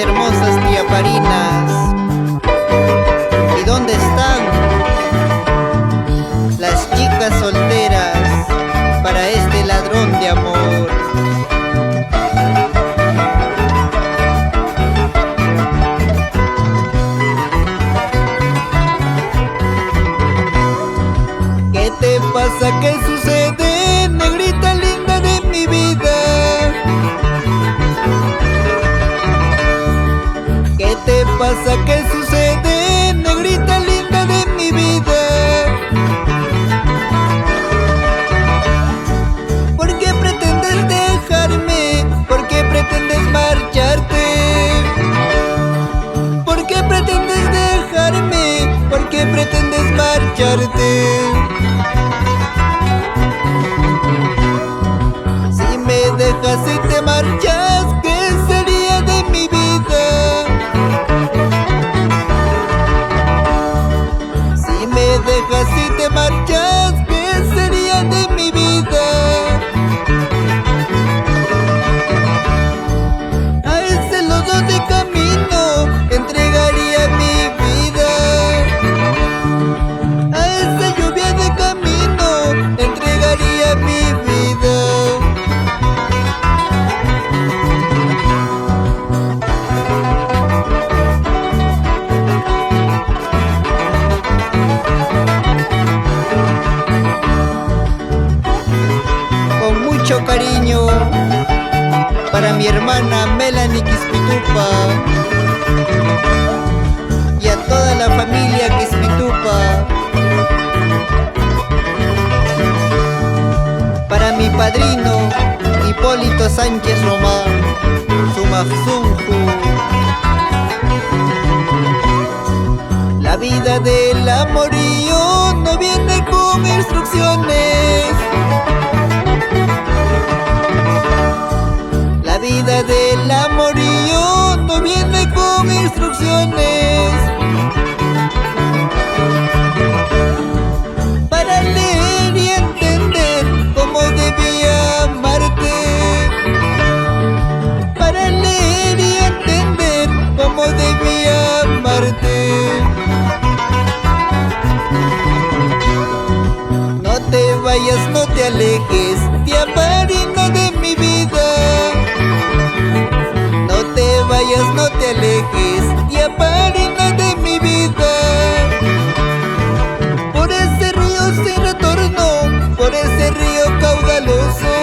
hermosas tiaparinas. ¿Y dónde están las chicas solteras para este ladrón de amor? ¿Qué te pasa? ¿Qué sucede, negrita linda de mi vida? ¿Qué te pasa? ¿Qué sucede, negrita linda de mi vida? ¿Por qué pretendes dejarme? ¿Por qué pretendes marcharte? ¿Por qué pretendes dejarme? ¿Por qué pretendes marcharte? Si me dejas y te marchas, ¿qué sería de mi vida? Si me dejas y te marchas, ¿qué sería de mi vida? A ese lodo de camino entregaría mi vida. A esa lluvia de camino entregaría mi vida. Con mucho cariño para mi hermana Melanie Quispitupa y a toda la familia Quispitupa. Para mi padrino Hipólito Sánchez Román, Sumajsunju. La vida del amorío no viene con instrucciones. La vida del amorío no viene con instrucciones. Para leer y entender cómo debía amarte. Para leer y entender cómo debía amarte. No te vayas, no te alejes, tiaparina de mi vida. No te vayas, no te alejes, tiaparina de mi vida. Por ese río sin retorno, por ese río caudaloso,